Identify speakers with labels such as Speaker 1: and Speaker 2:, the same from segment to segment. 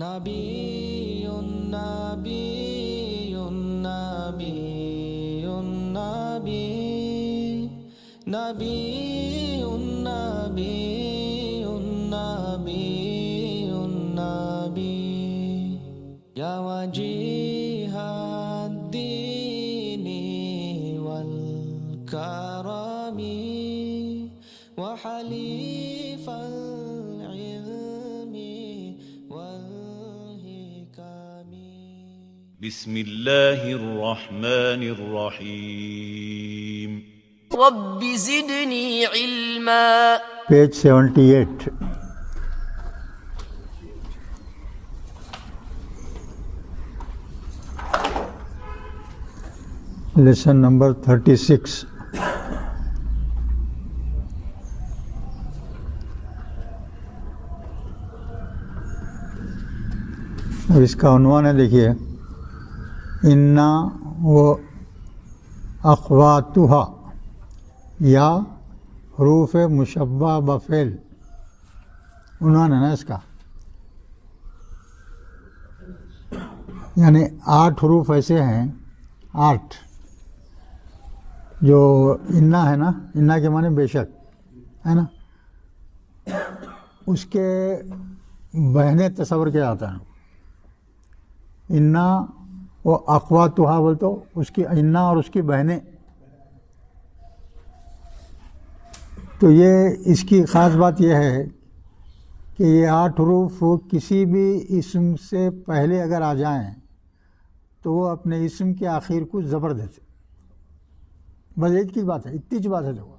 Speaker 1: نبی نبی نبی نبی نبی نبی نبی نبی یا وجیہ الدین والکرم وحلیف العلم والحکم.
Speaker 2: بسم الله الرحمن الرحيم.
Speaker 3: رب زدني علما.
Speaker 4: Page 78. Lesson number 36. اب اس کا عنوان ہے، دیکھیے، انا و اخواتها یا حروف مشبہ بفعل. عنوان ہے نا اس کا، یعنی 8 حروف ایسے ہیں، 8 جو انا ہے نا، انا کے معنی بے شک ہے نا، اس کے بہنیں تصور کیا جاتا ہے. انا و اخواتها بول تو اس کی انا اور اس کی بہنیں. تو یہ اس کی خاص بات یہ ہے کہ یہ 8 حروف کسی بھی اسم سے پہلے اگر آ جائیں تو وہ اپنے اسم کے آخر کو زبر دیتے. بس ایک کی بات ہے، اتنی چ بات ہے. دیکھو،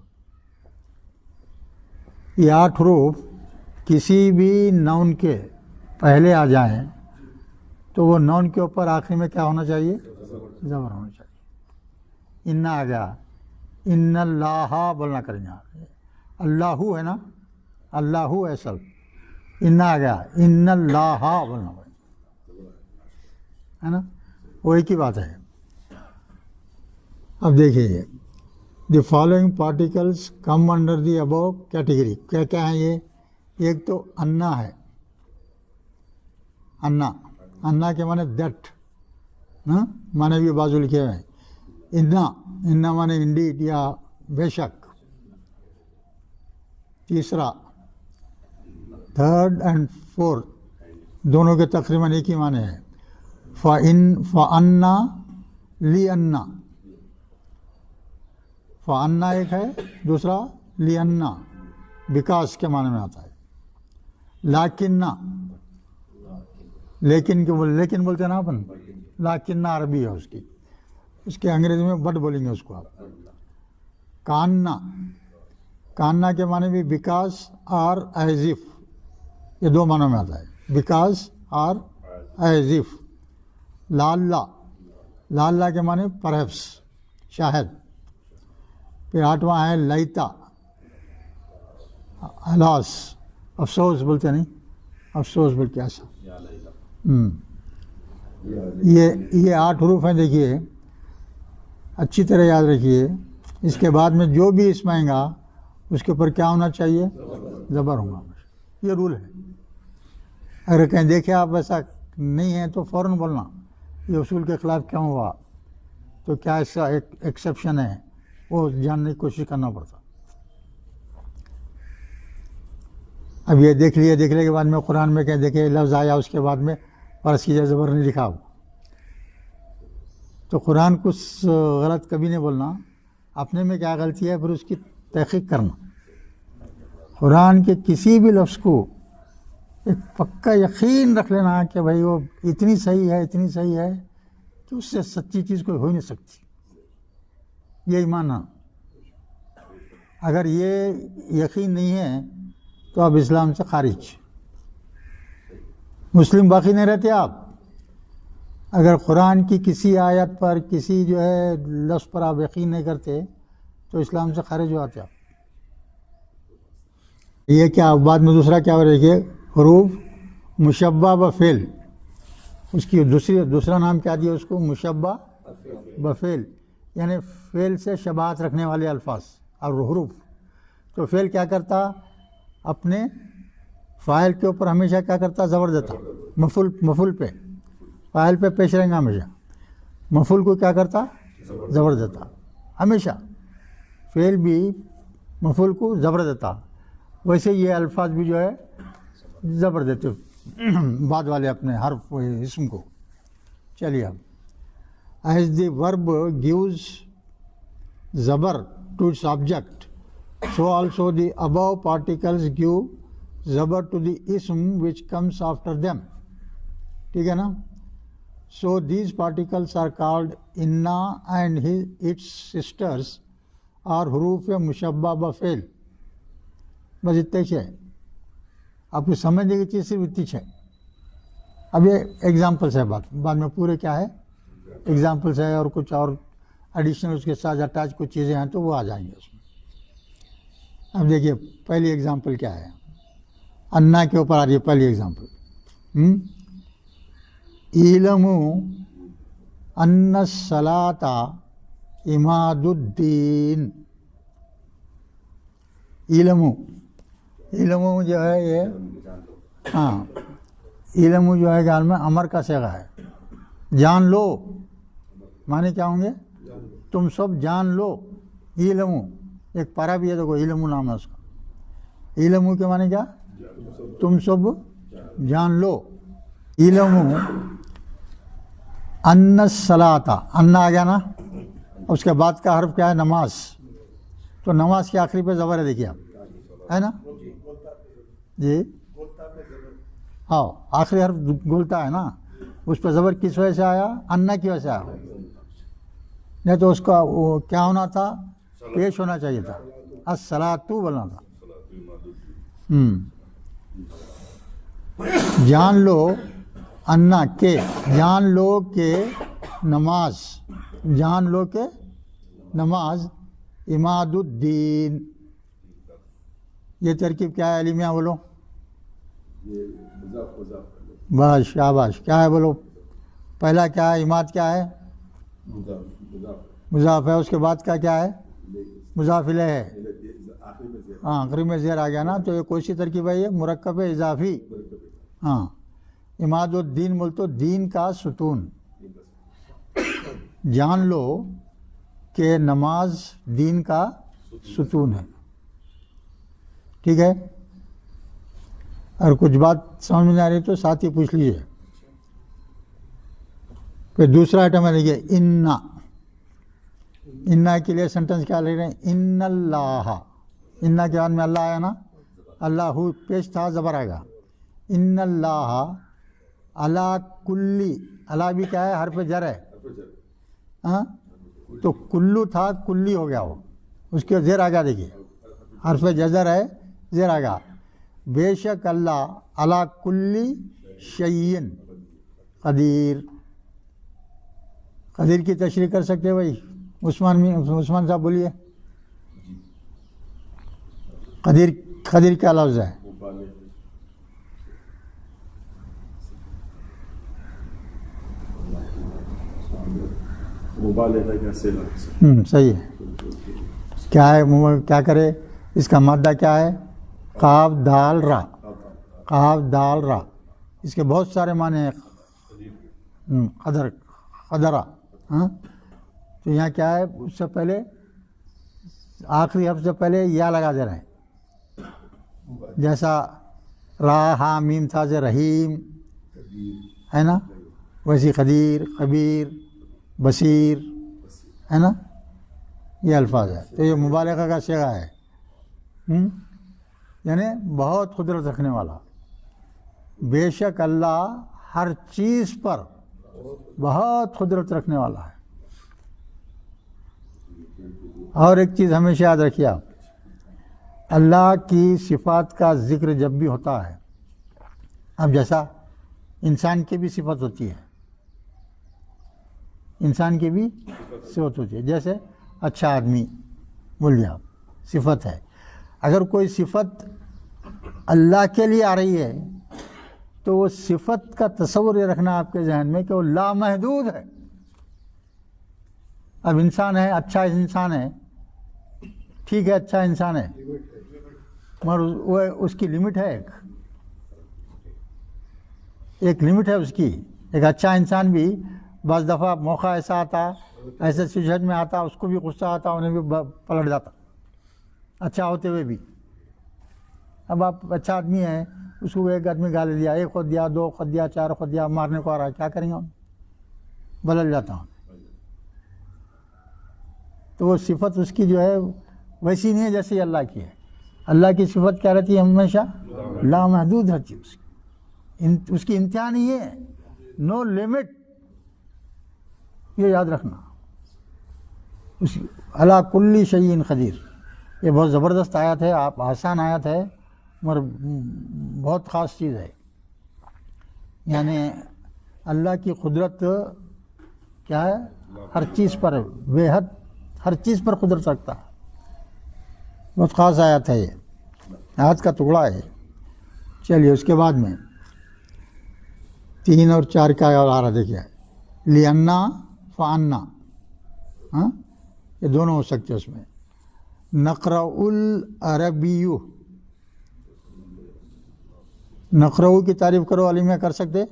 Speaker 4: یہ 8 حروف کسی بھی نون کے پہلے آ جائیں تو وہ نون کے اوپر آخر میں کیا ہونا چاہیے؟ زبر ہونا چاہیے. انا آ گیا، ان اللہ بولنا کریں گے. اللہ ہے نا، اللہ اصل. انا آ گیا، ان اللہ بولنا ہے نا، وہ ایک ہی بات ہے. اب دیکھیے، the following particles come under the above category. کیا کیا ہیں یہ؟ ایک تو انا ہے. انا، انا کے معنی دیٹ، معنی بھی بازو لکھے ہوئے ہیں. انا، انا معنی انڈیڈ یا بے شک. تیسرا، تھرڈ اینڈ فورتھ دونوں کے تقریباً ایک ہی معنی ہے. فَأَنَّا لِأَنَّا، فَأَنَّا ایک ہے، دوسرا لِأَنَّا بیکاز کے معنی میں آتا ہے. لَكِنَّا، لیکن بولتے ہیں نا اپن، لاکنہ عربی ہے اس کے انگریزی میں بٹ بولیں گے اس کو آپ. کاننا، کاننا کے معنی بھی بیکاز اور ایز اف، یہ 2 معنوں میں آتا ہے، بیکاز اور ایز اف. لالا، لالا کے معنی پرہیپس، شاید. پھر 8واں ہے لیتا، الاس، افسوس بولتے نہیں، افسوس بول کے ایسا. یہ 8 حروف ہیں. دیکھیے اچھی طرح یاد رکھیے، اس کے بعد میں جو بھی اسم آئے گا اس کے اوپر کیا ہونا چاہیے؟ زبر ہوگا. یہ رول ہے. اگر کہیں دیکھیں آپ ایسا نہیں ہے تو فوراً بولنا یہ اصول کے خلاف کیوں ہوا، تو کیا ایسا ایک ایکسیپشن ہے، وہ جاننے کی کوشش کرنا پڑتا. اب یہ دیکھنے کے بعد میں قرآن میں کہیں دیکھیں لفظ آیا اس کے بعد میں فرض کیجیے زبر نہیں لکھا ہو، تو قرآن کچھ غلط کبھی نہیں بولنا. اپنے میں کیا غلطی ہے پھر اس کی تحقیق کرنا. قرآن کے کسی بھی لفظ کو ایک پکا یقین رکھ لینا کہ بھائی وہ اتنی صحیح ہے کہ اس سے سچی چیز کوئی ہو ہی نہیں سکتی. یہ ایمان ہے. اگر یہ یقین نہیں ہے تو آپ اسلام سے خارج، مسلم باقی نہیں رہتے آپ. اگر قرآن کی کسی آیت پر، کسی جو ہے لفظ پر آپ یقین نہیں کرتے تو اسلام سے خارج ہو آتے آپ. یہ کیا بعد میں دوسرا کیا ہو رہا ہے؟ حروف مشبہ بفعل، اس کی دوسرا نام کیا دیا اس کو؟ مشبہ بفعل، یعنی فعل سے شباہت رکھنے والے الفاظ اور حروف. تو فعل کیا کرتا؟ اپنے فاعل کے اوپر ہمیشہ کیا کرتا؟ زبر دیتا. مفعول پہ، فاعل پہ پیش رہیں گا ہمیشہ. مفعول کو کیا کرتا؟ زبر دیتا ہمیشہ. فعل بھی مفعول کو زبر دیتا. ویسے یہ الفاظ بھی جو ہے زبر دیتے بعد والے اپنے حرف اسم کو. چلیے اب ایز دی ورب گیوز زبر to its object so also the above particles give zabar to the ism which comes after them. ٹھیک ہے نا؟ So these particles are called inna and its sisters are حروف مشبہ بفعل. بس اتنے ہی ہے. آپ کو سمجھنے کی چیز صرف اتنی ہے. اب یہ ایگزامپلس ہے، بعد میں پورے کیا ہے ایگزامپلس ہے، اور کچھ اور ایڈیشنل اس کے ساتھ اٹیچ کچھ چیزیں ہیں تو وہ آ جائیں گے اس میں. اب دیکھیے پہلی ایگزامپل کیا ہے. انا کے اوپر آ رہی ہے پہلی ایگزامپل. علموا ان الصلاۃ عماد الدین. علم جو ہے یہ علم جو ہے خیال میں امر کا صیغہ ہے. جان لو معنی کیا ہوں گے؟ تم سب جان لو. علم ایک پارا بھی ہے دیکھو، علم نام ہے اس کا. علم کے معنی کیا؟ تم سب جان لو. علم ان الصلاۃ، ان آ گیا نا، اس کے بعد کا حرف کیا ہے؟ نماز. تو نماز کے آخری پہ زبر ہے، دیکھیے آپ ہے نا جی. ہاں آخری حرف گولتا ہے نا، اس پہ زبر کس وجہ سے آیا؟ انا کی وجہ سے آیا. نہیں تو اس کا وہ کیا ہونا تھا؟ پیش ہونا چاہیے تھا، الصلاۃ بولنا تھا. جان لو انا کے، جان لو کہ نماز، جان لو کہ نماز عماد الدین. یہ ترکیب کیا ہے علی میاں بولو؟ بس شاباش. کیا ہے بولو؟ پہلا کیا ہے؟ عماد کیا ہے؟ مضاف ہے. اس کے بعد کا کیا ہے؟ مضاف الیہ ہے. ہاں آخری میں زیر آ گیا نا، تو یہ کوئی سی ترکیب ہے؟ یہ مرکب اضافی. ہاں عماد الدین بول تو دین کا ستون. جان لو کہ نماز دین کا ستون ہے. ٹھیک ہے؟ اور کچھ بات سمجھ میں نہیں آ رہی تو ساتھ ہی پوچھ لیجیے. پھر دوسرا آئٹم ہے دیکھیے انا. انا کے لیے سینٹنس کیا لکھ رہے ہیں؟ ان اللہ. انا کے بعد میں اللہ آیا نا، اللہ پیش تھا، زبر آئے گا. ان اللہ علی کلی. اللہ بھی کیا ہے؟ حرف جر ہے. ہاں تو کلو تھا، کلی ہو گیا وہ. اس کے زیر آ گیا، دیکھیے حرف جزر ہے، زیر آ گیا. بے شک اللہ علی کلی شیء قدیر. قدیر کی تشریح کر سکتے بھائی؟ عثمان صاحب بولیے. قدیر کیا لفظ ہے؟ صحیح ہے. کیا ہے؟ کیا کرے؟ اس کا مادہ کیا ہے؟ قاف دال را. قاف دال را. اس کے بہت سارے معنی ہیں. قدرہ. ہاں تو یہاں کیا ہے؟ اس سے پہلے آخری حرف سے پہلے یا لگا دے رہے ہیں. جیسا را ہا میم تھا سے رحیم ہے نا، ویسی قدیر، خبیر، بصیر ہے نا، یہ الفاظ ہے. تو یہ مبالغہ کا صیغہ ہے. یعنی بہت قدرت رکھنے والا. بے شک اللہ ہر چیز پر بہت قدرت رکھنے والا ہے. اور ایک چیز ہمیشہ یاد رکھیے آپ، اللہ کی صفات کا ذکر جب بھی ہوتا ہے، اب جیسا انسان کی بھی صفت ہوتی ہے، انسان کی بھی صفت ہوتی ہے. جیسے اچھا آدمی بول دیا، صفت ہے. اگر کوئی صفت اللہ کے لیے آ رہی ہے تو وہ صفت کا تصور یہ رکھنا آپ کے ذہن میں کہ وہ لامحدود ہے. اب انسان ہے، اچھا انسان ہے، ٹھیک ہے، اچھا انسان ہے، مگر وہ اس کی لمٹ ہے ایک. ایک لمٹ ہے اس کی. ایک اچھا انسان بھی بعض دفعہ موقع ایسا آتا, ایسے سچویشن میں آتا, اس کو بھی غصہ آتا, انہیں بھی پلٹ جاتا اچھا ہوتے ہوئے بھی. اب آپ اچھا آدمی ہیں, اس کو ایک آدمی گالی دیا, ایک خود دیا, دو خود دیا, چار خود دیا, مارنے کو آ رہا ہے, کیا کریں گے ہم؟ بدل جاتا ہوں. تو وہ صفت اس کی جو ہے ویسی نہیں ہے جیسی اللہ کی ہے. اللہ کی صفت کیا رہتی ہے ہمیشہ؟ لامحدود رہتی ہے. اس کی انتہا نہیں ہے, نو لمٹ. یہ یاد رکھنا. علی کل شیء قدیر. یہ بہت زبردست آیت ہے, آپ آسان آیت ہے مگر بہت خاص چیز ہے. یعنی اللہ کی قدرت کیا ہے؟ ہر چیز پر بے حد, ہر چیز پر قدرت رکھتا ہے. بہت خاص آیت ہے, یہ آیت کا ٹکڑا ہے. چلیے اس کے بعد میں 3 اور 4 کا آ رہا دیکھیے, لینا فانا, ہاں یہ دونوں ہو سکتے ہیں اس میں. نقرأ العربی, نقرأ کی تعریف کرو, علی میں کر سکتے؟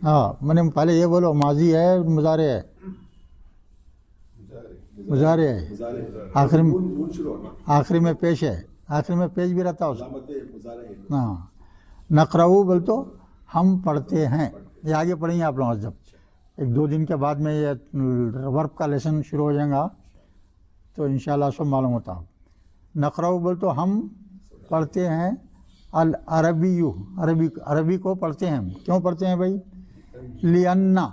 Speaker 4: ہاں میں نے پہلے یہ بولو ماضی ہے مضارع ہے؟ مضارع ہے. آخری میں پیش ہے, آخری میں پیش بھی رہتا ہے. ہاں نقرأ بول تو ہم پڑھتے ہیں. یہ آگے پڑھیں گے آپ لوگ. جب 1-2 دن کے بعد میں یہ ورب کا لیسن شروع ہو جائے گا تو انشاءاللہ سب معلوم ہوتا. نقرأ بول تو ہم پڑھتے ہیں. العربی, عربی کو پڑھتے ہیں. کیوں پڑھتے ہیں بھائی؟ لینا,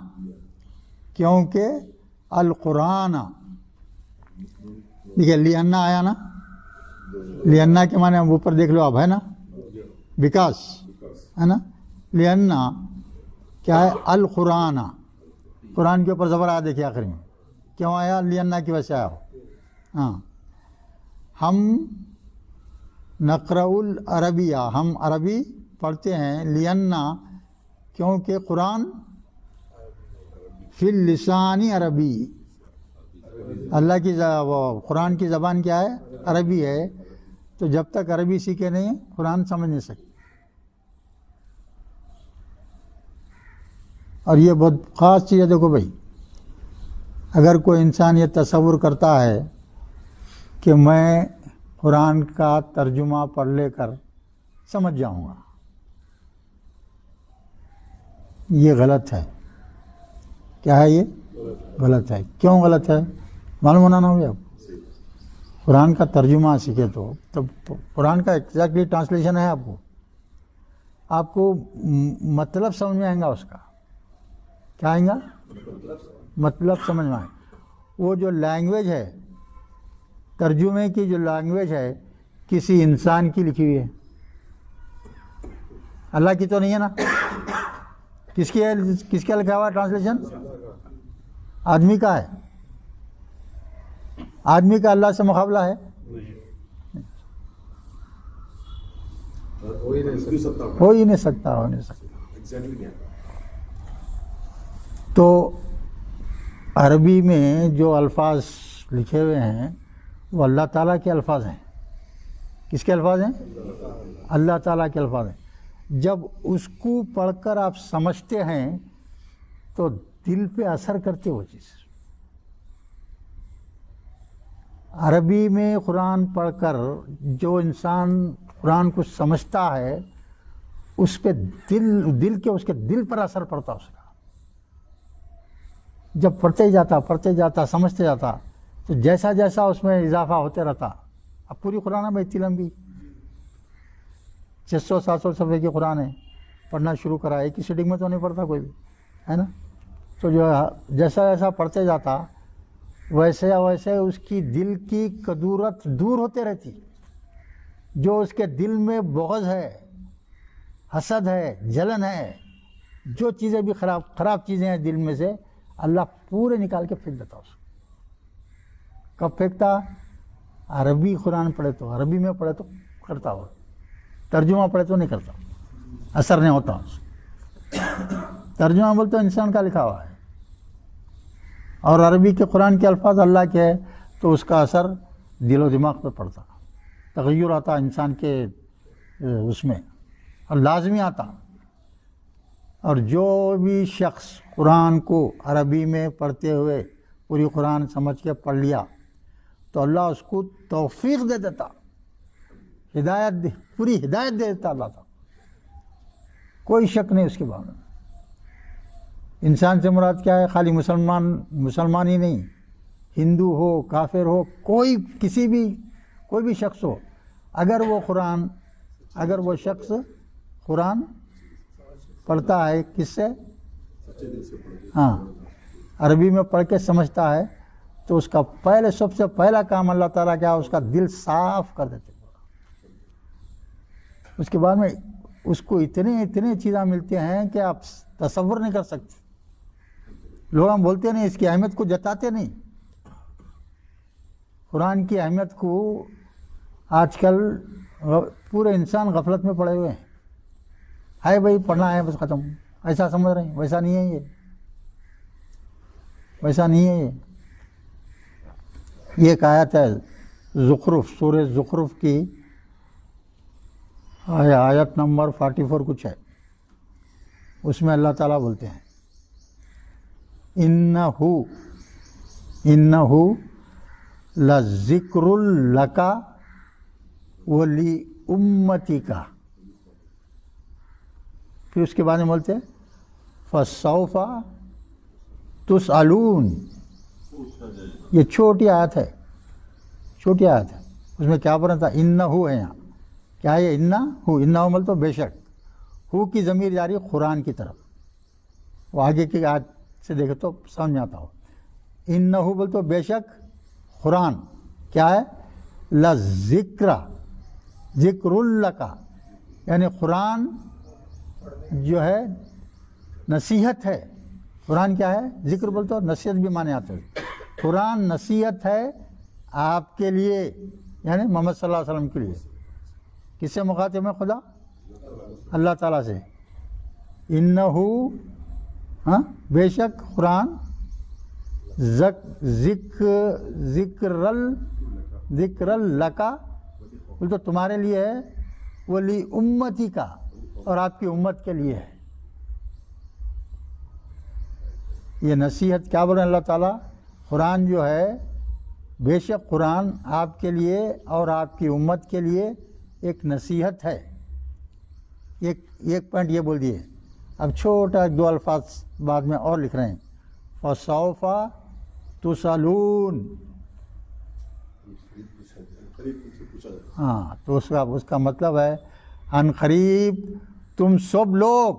Speaker 4: کیونکہ القرآن. دیکھیے لینا آیا نا, لینا کے معنی اوپر دیکھ لو آپ, ہے نا, بیکاز ہے نا. لینا کیا ہے؟ القرآن. قرآن کے اوپر زبر آیا دیکھیے آخر میں. کیوں آیا؟ لینا کی وجہ سے آیا. ہاں ہم نقرأ العربیہ, ہم عربی پڑھتے ہیں. لینا کیونکہ قرآن فی اللسان عربی, اللہ کی قرآن کی زبان کیا ہے؟ عربی ہے. تو جب تک عربی سیکھے نہیں قرآن سمجھ نہیں سکتے. اور یہ بہت خاص چیز ہے. دیکھو بھائی, اگر کوئی انسان یہ تصور کرتا ہے کہ میں قرآن کا ترجمہ پڑھ لے کر سمجھ جاؤں گا, یہ غلط ہے. کیا ہے یہ؟ غلط ہے. کیوں غلط ہے معلوم ہونا نہ ہوگا آپ. قرآن کا ترجمہ سیکھے تو قرآن کا ایگزیکٹلی ٹرانسلیشن ہے, آپ کو مطلب سمجھ میں آئے گا اس کا. کیا آئے گا؟ مطلب سمجھ میں آئے. وہ جو لینگویج ہے, ترجمے کی جو لینگویج ہے, کسی انسان کی لکھی ہوئی ہے, اللہ کی تو نہیں ہے نا. کس کی ہے؟ کس کا لکھا ہوا ٹرانسلیشن؟ آدمی کا ہے. آدمی کا اللہ سے مقابلہ ہے؟ ہو ہی نہیں سکتا. تو عربی میں جو الفاظ لکھے ہوئے ہیں وہ اللہ تعالیٰ کے الفاظ ہیں. کس کے الفاظ ہیں؟ اللہ تعالیٰ کے الفاظ ہیں. جب اس کو پڑھ کر آپ سمجھتے ہیں تو دل پہ اثر کرتے وہ چیز. عربی میں قرآن پڑھ کر جو انسان قرآن کو سمجھتا ہے اس پہ اس کے دل پر اثر پڑتا اس کا. جب پڑھتے جاتا سمجھتے جاتا تو جیسا جیسا اس میں اضافہ ہوتے رہتا. اب پوری قرآن ہے اتنی لمبی, 600-700 صفحے کی قرآن ہے. پڑھنا شروع کرا, ایک ہی سیٹنگ میں تو نہیں پڑھتا کوئی بھی, ہے نا. تو جو جیسا جیسا پڑھتے جاتا ویسے ویسے اس کی دل کی کدورت دور ہوتے رہتی. جو اس کے دل میں بغض ہے, حسد ہے, جلن ہے, جو چیزیں بھی خراب چیزیں ہیں دل میں سے, اللہ پورے نکال کے پھینک دیتا اس کو. کب پھینکتا؟ عربی قرآن پڑھے تو, عربی میں پڑھے تو کرتا ہو, ترجمہ پڑھے تو نہیں کرتا, اثر نہیں ہوتا. ترجمہ بولتے انسان کا لکھا ہوا ہے, اور عربی کے قرآن کے الفاظ اللہ کے ہے تو اس کا اثر دل و دماغ پہ پڑتا, تغیر آتا انسان کے اس میں اور لازمی آتا. اور جو بھی شخص قرآن کو عربی میں پڑھتے ہوئے پوری قرآن سمجھ کے پڑھ لیا تو اللہ اس کو توفیق دے دیتا, پوری ہدایت دے دیتا اللہ تعالیٰ. کوئی شک نہیں اس کے بارے میں. انسان سے مراد کیا ہے؟ خالی مسلمان ہی نہیں, ہندو ہو, کافر ہو, کوئی بھی شخص ہو, اگر وہ شخص قرآن پڑھتا ہے کس سے؟ ہاں, عربی میں پڑھ کے سمجھتا ہے تو اس کا سب سے پہلا کام اللہ تعالیٰ کیا, اس کا دل صاف کر دیتے. اس کے بعد میں اس کو اتنے چیزیں ملتے ہیں کہ آپ تصور نہیں کر سکتے. لوگ ہم بولتے نہیں, اس کی اہمیت کو جتاتے نہیں. قرآن کی اہمیت کو آج کل پورے انسان غفلت میں پڑے ہوئے ہیں. ہے بھائی پڑھنا ہے بس ختم, ایسا سمجھ رہے ہیں. ویسا نہیں ہے یہ. یہ ایک آیت ہے زخرف, سورہ زخرف کی آیت نمبر 44 کچھ ہے. اس میں اللہ تعالیٰ بولتے ہیں انہو لذکر لک ولی امتک. پھر اس کے بعد میں بولتے ہیں فسوف تسألون. یہ چھوٹی آیت ہے. اس میں کیا پڑھا تھا؟ انہو ہے یہاں. کیا ہے انہو مل تو بے شک, ہو کی ضمیر جاری قرآن کی طرف. وہ آگے کی آیت سے دیکھے تو سمجھ میں آتا ہو. انہو بول تو بے شک قرآن کیا ہے؟ ذکر لک, یعنی قرآن جو ہے نصیحت ہے. قرآن کیا ہے؟ ذکر بول تو نصیحت بھی مانے آتے ہیں. قرآن نصیحت ہے آپ کے لیے, یعنی محمد صلی اللہ علیہ وسلم کے لیے. کس سے مخاطب ہے خدا؟ اللہ تعالیٰ سے. انہو بے شک قرآن ذکر لک بول تو تمہارے لیے ہے, ولی امتی کا, اور آپ کی امت کے لیے ہے. یہ نصیحت کیا بول رہے ہیں اللہ تعالیٰ؟ قرآن جو ہے بے شک قرآن آپ کے لیے اور آپ کی امت کے لیے ایک نصیحت ہے. ایک پوائنٹ یہ بول دیے. اب چھوٹا 2 الفاظ بعد میں اور لکھ رہے ہیں فسوف تسألون. ہاں, تو اس کا مطلب ہے ان قریب تم سب لوگ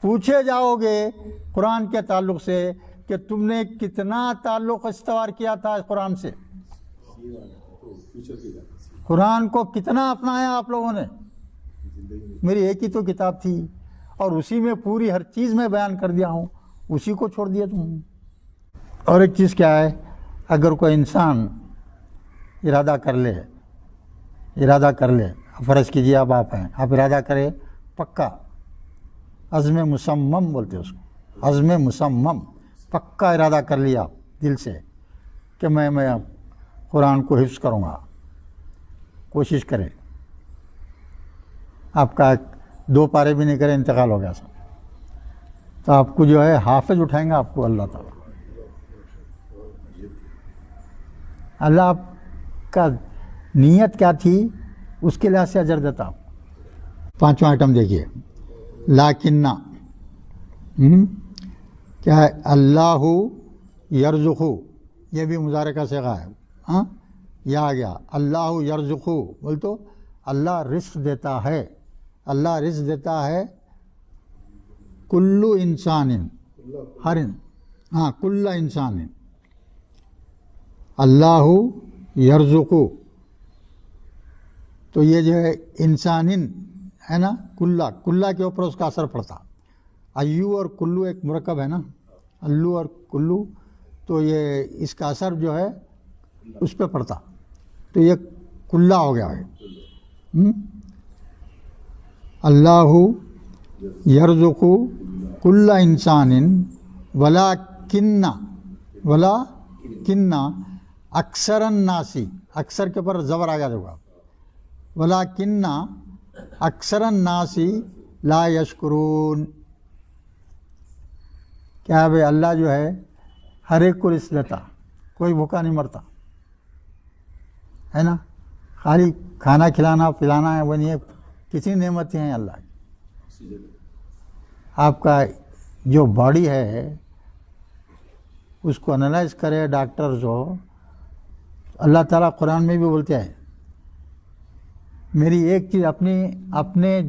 Speaker 4: پوچھے جاؤ گے قرآن کے تعلق سے کہ تم نے کتنا تعلق استوار کیا تھا اس قرآن سے, قرآن کو کتنا اپنایا آپ لوگوں نے. میری ایک ہی تو کتاب تھی اور اسی میں پوری ہر چیز میں بیان کر دیا ہوں, اسی کو چھوڑ دیا تم. اور ایک چیز کیا ہے, اگر کوئی انسان ارادہ کر لے, فرض کیجیے اب آپ ہیں, آپ ارادہ کرے پکا, عزم مصمم بولتے اس کو, عزم مصمم, پکا ارادہ کر لیا دل سے کہ میں اب قرآن کو حفظ کروں گا. کوشش کرے, آپ کا 2 پارے بھی نہیں کرے انتقال ہو گیا سب, تو آپ کو جو ہے حافظ اٹھائیں گا آپ کو اللہ تعالیٰ. اللہ آپ کا نیت کیا تھی اس کے لحاظ سے اجر دیتا. 5واں آئٹم دیکھیے, لاکنہ کیا ہے؟ اللہ یرزقو, یہ بھی مضارع کا صیغہ ہے. ہاں, یہ آ گیا اللہ یرزقو بول تو اللہ رزق دیتا ہے. اللہ رزق دیتا ہے کلو انسان, کل انسان. اللہ یرزقو, تو یہ جو ہے انسان ہے نا, کلّا کے اوپر اس کا اثر پڑتا. ایو اور کلو ایک مرکب ہے نا, الو اور کلو, تو یہ اس کا اثر جو ہے اس پہ پڑتا, تو یہ کلّا ہو گیا ہے. اللہ یرزقو کل انسان ولکن اکثر الناسی, اکثر کے اوپر زبر آ گیا ہوگا, ولکن اکثر الناس لا یشکرون. کیا بھائی اللہ جو ہے ہر ایک کو رزق دیتا, کوئی بھوکا نہیں مرتا ہے نا. خالی کھانا کھلانا پلانا ہے وہ نہیں ہے, کتنی نعمتیں ہیں اللہ کی. آپ کا جو باڈی ہے اس کو انالائز کرے ڈاکٹر جو, اللہ تعالیٰ قرآن میں بھی بولتے ہیں میری ایک چیز اپنے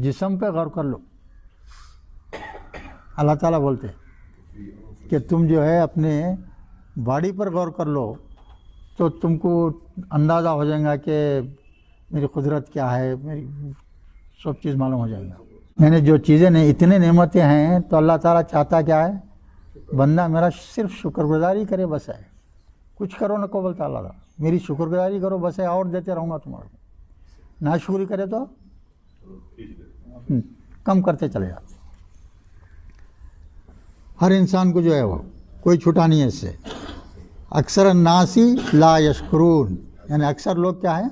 Speaker 4: جسم پہ غور کر لو. اللہ تعالیٰ بولتے ہیں کہ تم جو ہے اپنے باڈی پر غور کر لو تو تم کو اندازہ ہو جائے گا کہ میری قدرت کیا ہے, میری سب چیز معلوم ہو جائے گا. میں نے جو چیزیں نہیں, اتنے نعمتیں ہیں تو اللہ تعالیٰ چاہتا کیا ہے بندہ میرا صرف شکر گزاری کرے بس ہے. کچھ کرو نہ کو بولتا اللہ تعالیٰ, میری شکر گزاری کرو بس ہے, اور دیتے رہوں گا تمہارے کو. ناشکری کرے تو کم کرتے چلے جاتے. ہر انسان کو جو ہے وہ کوئی چھوٹا نہیں ہے اس سے. اکثر الناس لا یشکرون, یعنی اکثر لوگ کیا ہیں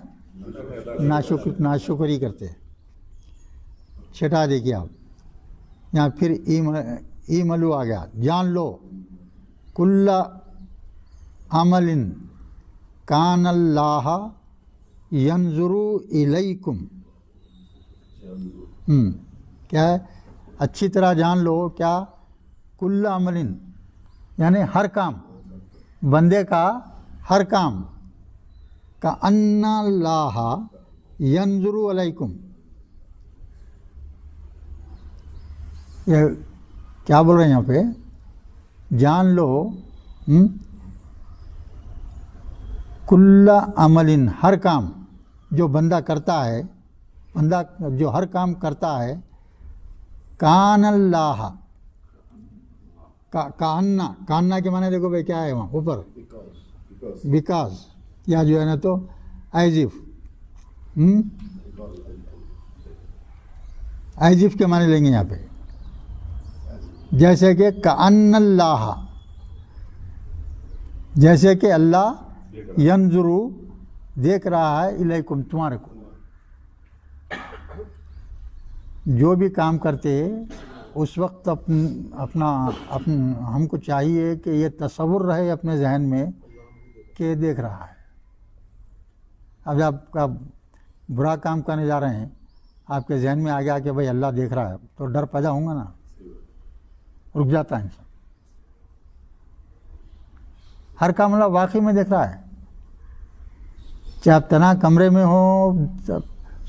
Speaker 4: ناشکری کرتے ہیں. چھٹا دیکھیے آپ یہاں پھر ایملو آ گیا, جان لو کل عمل کان اللہ ینظر الیکم. کیا ہے اچھی طرح جان لو, کیا کل عمل یعنی ہر کام, بندے کا ہر کام, کا ان اللہ ینظر علیکم. یہ کیا بول رہے ہیں یہاں پہ, جان لو کل عمل ہر کام جو بندہ کرتا ہے, بندہ جو ہر کام کرتا ہے, کان اللہ کاننا کے معنی دیکھو بھائی کیا ہے وہاں اوپر, بیکاز یا جو ہے نا تو ایزف, ایزف کے معنی لیں گے یہاں پہ, جیسے کہ کأن اللہ, جیسے کہ اللہ ینظرو دیکھ رہا ہے الیکم تمہارے کو. جو بھی کام کرتے اس وقت ہم کو چاہیے کہ یہ تصور رہے اپنے ذہن میں کہ دیکھ رہا ہے. اب جب آپ کا برا کام کرنے جا رہے ہیں, آپ کے ذہن میں آ گیا کہ بھائی اللہ دیکھ رہا ہے, تو ڈر پیدا ہوں گا نا, رک جاتا ہے انسان. ہر کام اللہ واقعی میں دیکھ رہا ہے, چاہے آپ تنہا کمرے میں ہوں,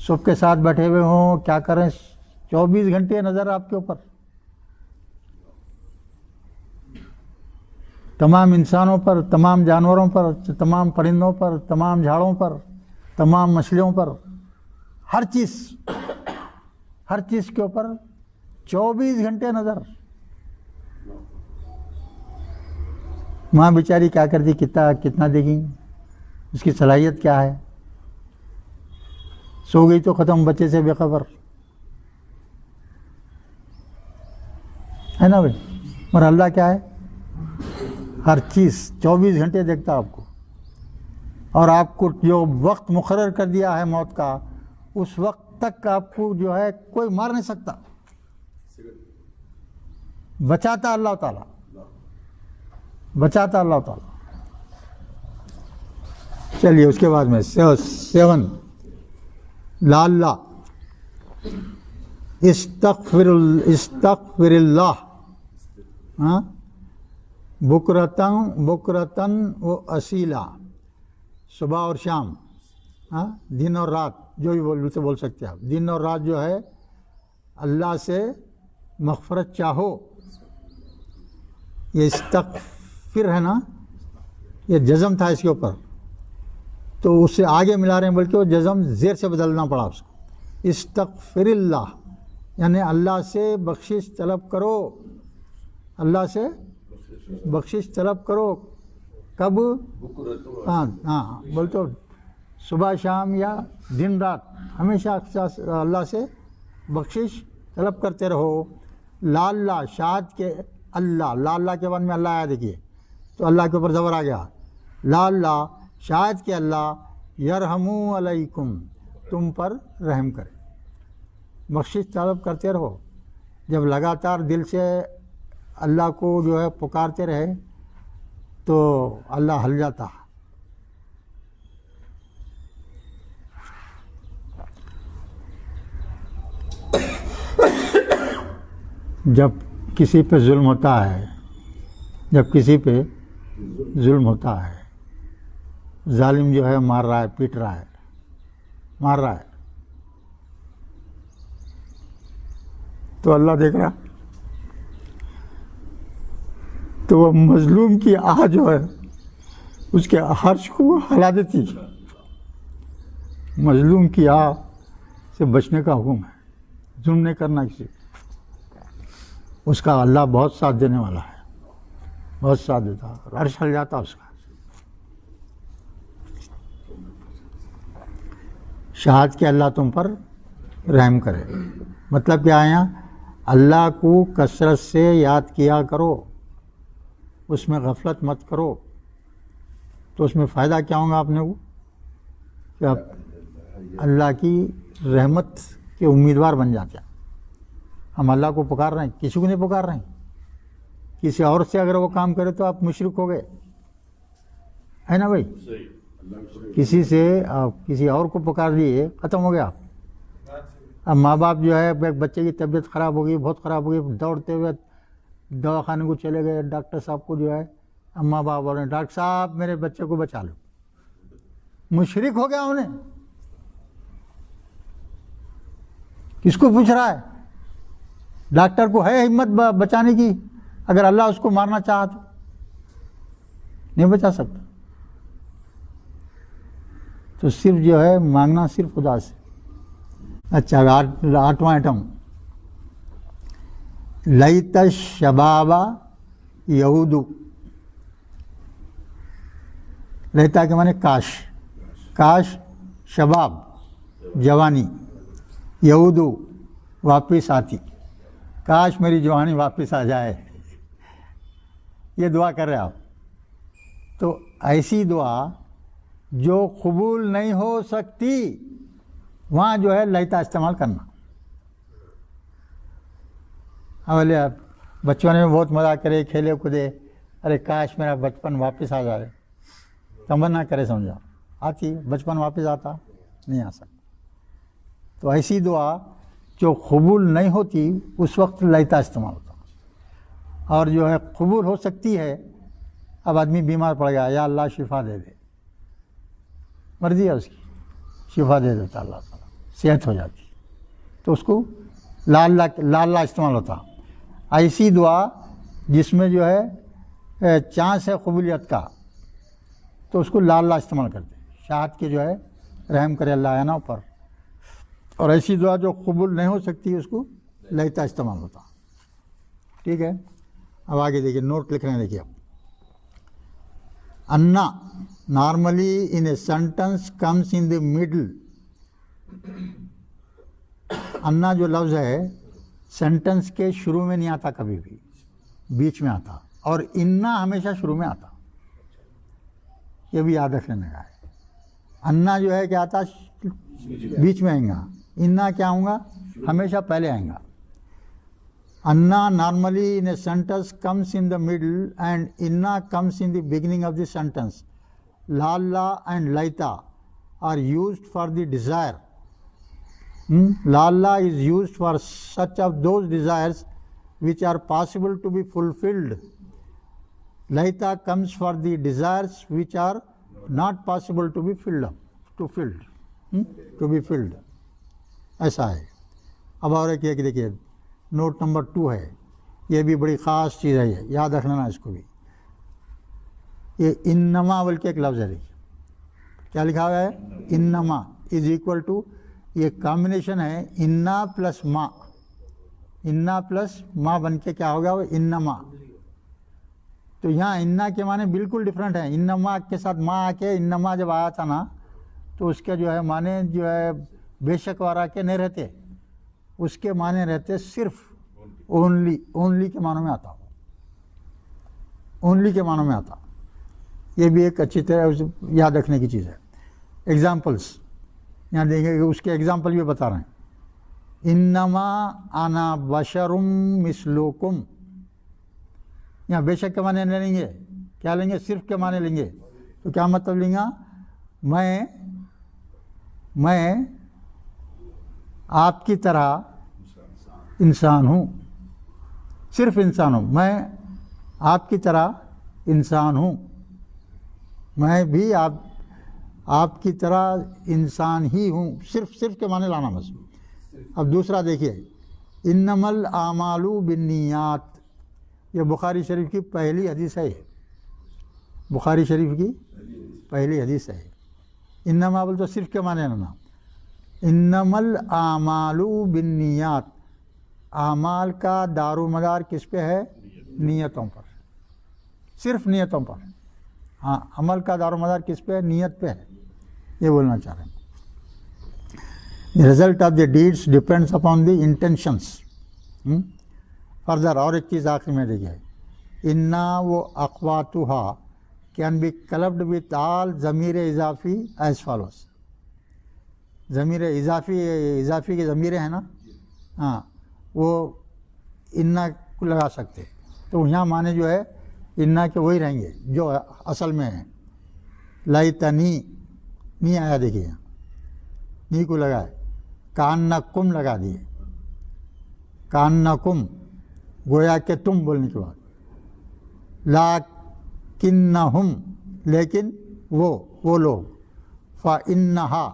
Speaker 4: سب کے ساتھ بیٹھے ہوئے ہوں, کیا کریں, 24 گھنٹے نظر آپ کے اوپر. تمام انسانوں پر, تمام جانوروں پر, تمام پرندوں پر, تمام جھاڑوں پر, تمام مچھلیوں پر, ہر چیز کے اوپر 24 گھنٹے نظر. ماں بیچاری کیا کرتی, کتنا دیکھیں, اس کی صلاحیت کیا ہے, سو گئی تو ختم, بچے سے بے خبر ہے نا بھائی. اور اللہ کیا ہے, ہر چیز 24 گھنٹے دیکھتا آپ کو, اور آپ کو جو وقت مقرر کر دیا ہے موت کا, اس وقت تک آپ کو جو ہے کوئی مار نہیں سکتا, بچاتا اللہ تعالیٰ, بچاتا اللہ تعالیٰ. چلیے اس کے بعد میں 7 لعل استغفر اللہ بکرتن و اصیلا, صبح اور شام, دن اور رات, جو بھی بول سکتے ہیں آپ. دن اور رات جو ہے اللہ سے مغفرت چاہو. یہ استغفر ہے نا, یہ جزم تھا اس کے اوپر, تو اس سے آگے ملا رہے ہیں, بلکہ وہ جزم زیر سے بدلنا پڑا اس کو. استغفر اللہ یعنی اللہ سے بخشش طلب کرو, اللہ سے بخشش طلب کرو. کب, ہاں بولتے صبح شام یا دن رات, ہمیشہ اللہ سے بخشش طلب کرتے رہو. لعل شاید کہ اللہ, لعل کے بعد میں اللہ آیا دیکھیے, تو اللہ کے اوپر زبر آ گیا. لعل شاید کہ اللہ یرحم علیکم, تم پر رحم کرے. بخشش طلب کرتے رہو. جب لگاتار دل سے اللہ کو جو ہے پکارتے رہے تو اللہ ہل جاتا. جب کسی پہ ظلم ہوتا ہے، جب کسی پہ ظلم ہوتا ہے، ظالم جو ہے مار رہا ہے، پیٹ رہا ہے، مار رہا ہے، تو اللہ دیکھ رہا، تو وہ مظلوم کی آہ جو ہے اس کے عرش کو ہلا دیتی. مظلوم کی آہ سے بچنے کا حکم ہے، ظلم نہیں کرنا کسی. اس کا اللہ بہت ساتھ دینے والا ہے، بہت ساتھ دیتا، عرش ہل جاتا اس کا. شاہد کہ اللہ تم پر رحم کرے. مطلب کیا ہے یہاں؟ اللہ کو کثرت سے یاد کیا کرو، اس میں غفلت مت کرو. تو اس میں فائدہ کیا ہوگا آپ نے کو کہ آپ اللہ کی رحمت کے امیدوار بن جاتے ہیں. ہم اللہ کو پکار رہے ہیں، کسی کو نہیں پکار رہے ہیں. کسی اور سے اگر وہ کام کرے تو آپ مشرک ہو گئے، ہے نا بھائی؟ کسی سے آپ کسی اور کو پکار دیے، ختم ہو گیا. اب ماں باپ جو ہے ایک بچے کی طبیعت خراب ہو گئی، بہت خراب ہو گئی، دوڑتے ہوئے دواخانے کو چلے گئے، ڈاکٹر صاحب کو جو ہے ماں باپ بول رہے ہیں ڈاکٹر صاحب میرے بچے کو بچا لو. مشرک ہو گیا انہیں. کس کو پوچھ رہا ہے؟ ڈاکٹر کو ہے ہمت بچانے کی؟ اگر اللہ اس کو مارنا چاہا تو نہیں بچا سکتا. تو صرف جو ہے مانگنا صرف خدا سے. اچھا 8واں آئٹم، لیت الشباب یعود. لیتا کے معنی کاش، کاش شباب جوانی، یعود واپس آتی، کاش میری جوانی واپس آ جائے. یہ دعا کر رہے آپ. تو ایسی دعا جو قبول نہیں ہو سکتی وہاں جو ہے لیتا استعمال کرنا. بولے آپ بچپن میں بہت مزہ کرے، کھیلے کودے، ارے کاش میرا بچپن واپس آ جائے. تمنا کرے سمجھا، آتی بچپن واپس آتا نہیں آ سکتا. تو ایسی دعا جو قبول نہیں ہوتی اس وقت لیتا استعمال ہوتا. اور جو ہے قبول ہو سکتی ہے، اب آدمی بیمار پڑ گیا، یا اللہ شفا دے دے، مرضی ہے اس کی، شفا دے دیتا اللہ تعالیٰ، صحت ہو جاتی. تو اس کو لا اللہ استعمال ہوتا. ایسی دعا جس میں جو ہے چانس ہے قبولیت کا تو اس کو لا اللہ استعمال کرتے. شاہد کے جو ہے رحم کرے اللہ ہے نا اوپر. اور ایسی دعا جو قبول نہیں ہو سکتی اس کو لیتا استعمال ہوتا. ٹھیک ہے. اب آگے دیکھیے، نوٹ لکھ رہے ہیں، دیکھیے اب. انا normally in a sentence comes in the middle. انا جو لفظ ہے سینٹنس کے شروع میں نہیں آتا، کبھی بھی بیچ میں آتا. اور انا ہمیشہ شروع میں آتا. یہ بھی یاد رکھ لینے کا ہے. انا جو ہے کیا آتا؟ بیچ میں آئیں گا. انا کیا ہوں گا؟ ہمیشہ پہلے آئیں گا. انا normally in a sentence comes in the middle and انا comes in the beginning of the sentence. لاللہ اینڈ لیتا are used for the desire. Lalla is used for such of those desires which are possible to be fulfilled. Laita comes for the desires which are not possible to be filled. ایسا ہے. اب اور ایک دیکھیے note number 2 ہے، یہ بھی بڑی خاص چیز ہے، یہ یاد رکھنا اس کو بھی. یہ انما بلکہ ایک لفظ ہے، دیکھیے کیا لکھا ہوا ہے؟ انما از ایکول ٹو، یہ کامبینیشن ہے انا پلس ما. انا پلس ما بن کے کیا ہوگا؟ وہ انما. تو یہاں انا کے معنی بالکل ڈفرینٹ ہیں. انما کے ساتھ ما آ کے انما جب آیا تھا نا تو اس کے جو ہے معنی جو ہے بے شک وارا کے نہیں رہتے، اس کے معنی رہتے صرف اونلی کے معنوں میں آتا. اونلی کے معنوں میں آتا. یہ بھی ایک اچھی طرح یاد رکھنے کی چیز ہے. ایگزامپلس یہاں دیکھیں گے، اس کے ایگزامپل بھی بتا رہے ہیں. انما انا بشرم مثلکم، یہاں بے شک کے معنی نہیں لیں گے، کیا لیں گے؟ صرف کے معنی لیں گے. تو کیا مطلب لیں گا؟ میں آپ کی طرح انسان ہوں، صرف انسان ہوں. میں آپ کی طرح انسان ہوں، میں بھی آپ کی طرح انسان ہی ہوں. صرف کے معنی لانا بس. اب دوسرا دیکھیے، انما الاعمال بالنیات، یہ بخاری شریف کی پہلی حدیث ہے. بخاری شریف کی پہلی حدیث ہے. انما بول تو صرف کے معنی لانا. انما الاعمال بالنیات، اعمال کا دار و مدار کس پہ ہے؟ نیتوں پر، صرف نیتوں پر. ہاں، عمل کا دار و مدار کس پہ ہے؟ نیت پہ ہے. یہ بولنا چاہ رہے ہیں. The result of the deeds depends upon the intentions. Further اور ایک چیز آخر میں دیکھیے، انا و اقواتها can be clubbed with all ضمیر اضافی as follows. ضمیر اضافی کے ضمیریں ہیں نا، ہاں، وہ انا کو لگا سکتے. تو یہاں معنی جو ہے انا کے وہی رہیں گے جو اصل میں ہیں. لائتنی، نی آیا دیکھیے، نی کو لگائے. کانکم لگا دیے، کانکم گویا کہ تم بولنے کے بعد. لیکنہم، لیکن وہ لوگ. فانہا،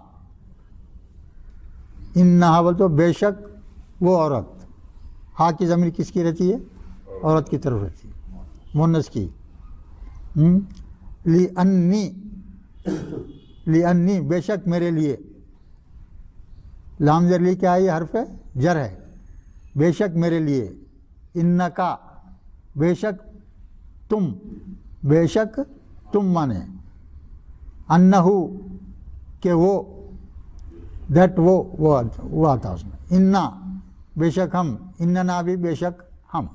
Speaker 4: انہا بول تو بے شک وہ عورت. ہا کی ضمیر کس کی رہتی ہے؟ عورت کی طرف رہتی ہے، مؤنث کی. لی بے شک میرے لیے. لام زر لی کیا ہے؟ یہ حرف جر ہے. بے شک میرے لیے. انکا بے شک تم، بے شک تم مانے. انہو کہ وہ، دیٹ وہ آتا اس میں. انا بے شک ہم، اننا بھی بے شک ہم.